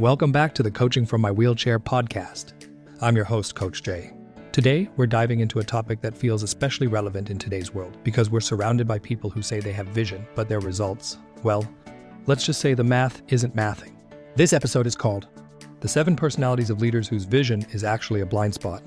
Welcome back to the Coaching from My Wheelchair podcast. I'm your host, Coach Jay. Today, we're diving into a topic that feels especially relevant in today's world because we're surrounded by people who say they have vision, but their results, well, let's just say the math isn't mathing. This episode is called The 7 Personalities of Leaders Whose Vision is Actually a Blind Spot.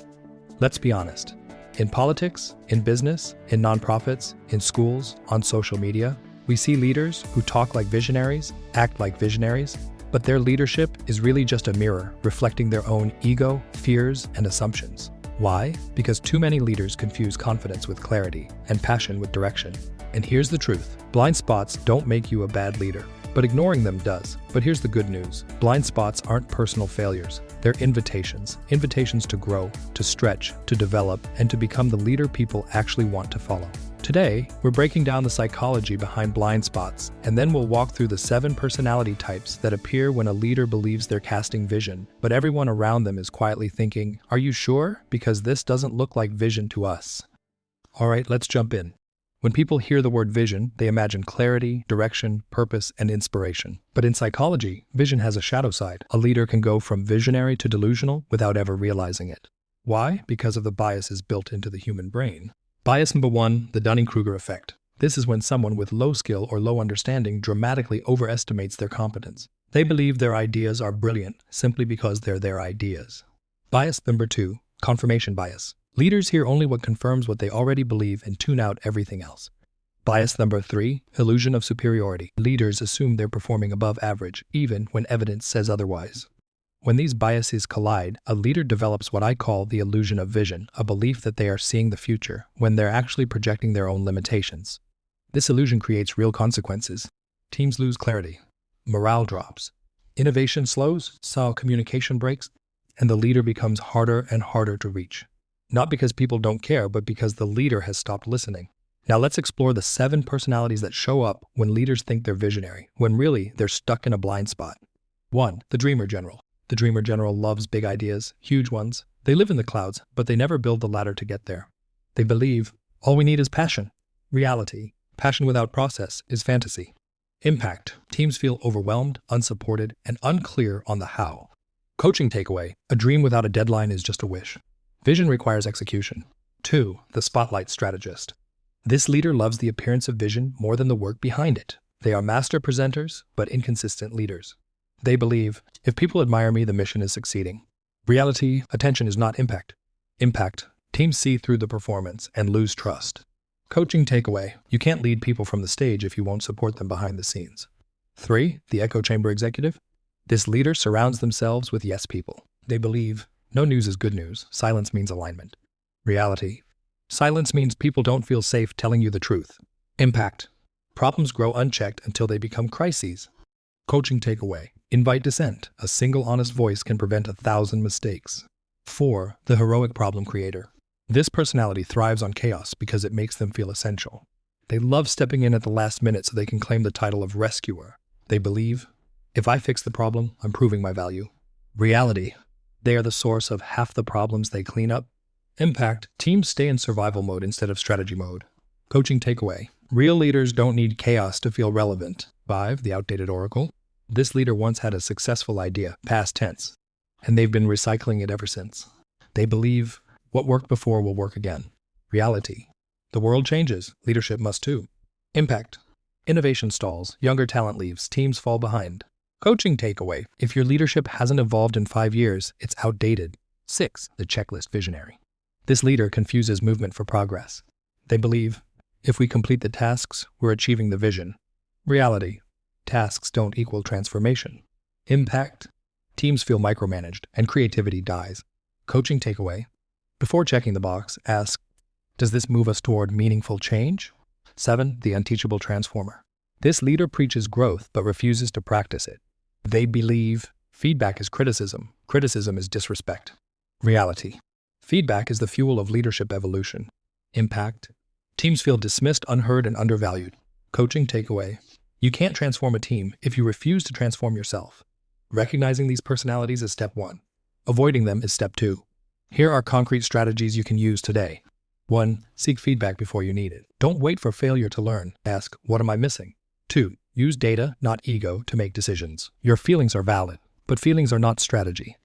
Let's be honest. In politics, in business, in nonprofits, in schools, on social media, we see leaders who talk like visionaries, act like visionaries, but their leadership is really just a mirror reflecting their own ego, fears, and assumptions. Why? Because too many leaders confuse confidence with clarity and passion with direction. And here's the truth. Blind spots don't make you a bad leader, but ignoring them does. But here's the good news. Blind spots aren't personal failures. They're invitations to grow, to stretch, to develop, and to become the leader people actually want to follow. Today, we're breaking down the psychology behind blind spots, and then we'll walk through the 7 personality types that appear when a leader believes they're casting vision, but everyone around them is quietly thinking, "Are you sure? Because this doesn't look like vision to us." All right, let's jump in. When people hear the word vision, they imagine clarity, direction, purpose, and inspiration. But in psychology, vision has a shadow side. A leader can go from visionary to delusional without ever realizing it. Why? Because of the biases built into the human brain. Bias number 1, the Dunning-Kruger effect. This is when someone with low skill or low understanding dramatically overestimates their competence. They believe their ideas are brilliant simply because they're their ideas. Bias number 2, confirmation bias. Leaders hear only what confirms what they already believe and tune out everything else. Bias number 3, illusion of superiority. Leaders assume they're performing above average, even when evidence says otherwise. When these biases collide, a leader develops what I call the illusion of vision, a belief that they are seeing the future when they're actually projecting their own limitations. This illusion creates real consequences. Teams lose clarity. Morale drops. Innovation slows, so communication breaks, and the leader becomes harder and harder to reach. Not because people don't care, but because the leader has stopped listening. Now let's explore the 7 personalities that show up when leaders think they're visionary, when really they're stuck in a blind spot. 1. The dreamer general. The dreamer general loves big ideas, huge ones. They live in the clouds, but they never build the ladder to get there. They believe all we need is passion. Reality, passion without process, is fantasy. Impact, teams feel overwhelmed, unsupported, and unclear on the how. Coaching takeaway, a dream without a deadline is just a wish. Vision requires execution. 2. The spotlight strategist. This leader loves the appearance of vision more than the work behind it. They are master presenters, but inconsistent leaders. They believe, if people admire me, the mission is succeeding. Reality, attention is not impact. Impact, teams see through the performance and lose trust. Coaching takeaway, you can't lead people from the stage if you won't support them behind the scenes. 3. The echo chamber executive. This leader surrounds themselves with yes people. They believe, no news is good news, silence means alignment. Reality, silence means people don't feel safe telling you the truth. Impact, problems grow unchecked until they become crises. Coaching takeaway, invite dissent. A single honest voice can prevent 1,000 mistakes. 4. The heroic problem creator. This personality thrives on chaos because it makes them feel essential. They love stepping in at the last minute so they can claim the title of rescuer. They believe, if I fix the problem, I'm proving my value. Reality, they are the source of half the problems they clean up. Impact, teams stay in survival mode instead of strategy mode. Coaching takeaway, real leaders don't need chaos to feel relevant. 5. The outdated oracle. This leader once had a successful idea, past tense, and they've been recycling it ever since. They believe what worked before will work again. Reality, the world changes, leadership must too. Impact, innovation stalls, younger talent leaves, teams fall behind. Coaching takeaway, if your leadership hasn't evolved in 5 years, it's outdated. 6. The checklist visionary. This leader confuses movement for progress. They believe, if we complete the tasks, we're achieving the vision. Reality, tasks don't equal transformation. Impact, teams feel micromanaged and creativity dies. Coaching takeaway, before checking the box, ask, does this move us toward meaningful change? 7. The unteachable transformer. This leader preaches growth but refuses to practice it. They believe feedback is criticism, criticism is disrespect. Reality, feedback is the fuel of leadership evolution. Impact, teams feel dismissed, unheard, and undervalued. Coaching takeaway, you can't transform a team if you refuse to transform yourself. Recognizing these personalities is step 1. Avoiding them is step 2. Here are concrete strategies you can use today. 1. Seek feedback before you need it. Don't wait for failure to learn. Ask, what am I missing? 2. Use data, not ego, to make decisions. Your feelings are valid, but but feelings are not strategy.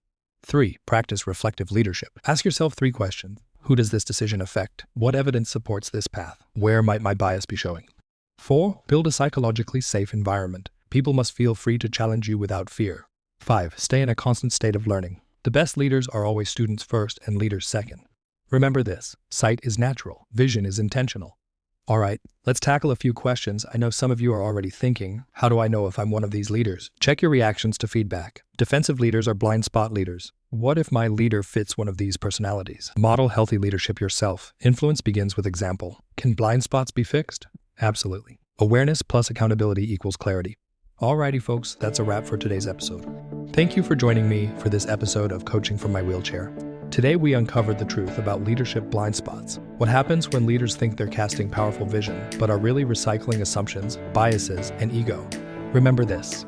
3. Practice reflective leadership. Ask yourself 3 questions. Who does this decision affect? What evidence supports this path? Where might my bias be showing? 4. Build a psychologically safe environment. People must feel free to challenge you without fear. 5. Stay in a constant state of learning. The best leaders are always students first and leaders second. Remember this: sight is natural, vision is intentional. All right, let's tackle a few questions. I know some of you are already thinking, how do I know if I'm one of these leaders? Check your reactions to feedback. Defensive leaders are blind spot leaders. What if my leader fits one of these personalities? Model healthy leadership yourself. Influence begins with example. Can blind spots be fixed? Absolutely. Awareness plus accountability equals clarity. Alrighty folks, that's a wrap for today's episode. Thank you for joining me for this episode of Coaching from My Wheelchair. Today we uncovered the truth about leadership blind spots. What happens when leaders think they're casting powerful vision, but are really recycling assumptions, biases, and ego. Remember this: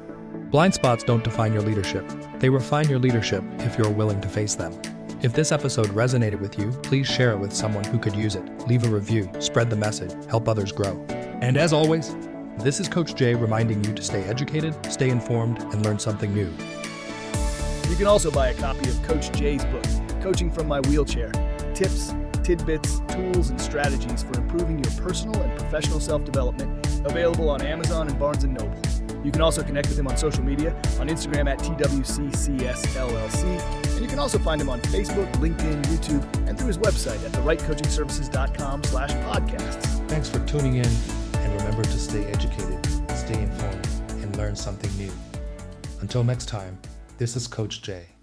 blind spots don't define your leadership. They refine your leadership if you're willing to face them. If this episode resonated with you, please share it with someone who could use it. Leave a review, spread the message, help others grow. And as always, this is Coach Jay reminding you to stay educated, stay informed, and learn something new. You can also buy a copy of Coach Jay's book, Coaching from My Wheelchair: Tips, Tidbits, Tools, and Strategies for Improving Your Personal and Professional Self-Development, available on Amazon and Barnes & Noble. You can also connect with him on social media, on Instagram at TWCCSLLC, and you can also find him on Facebook, LinkedIn, YouTube, and through his website at therightcoachingservices.com/podcasts. Thanks for tuning in, and remember to stay educated, stay informed, and learn something new. Until next time, this is Coach Jay.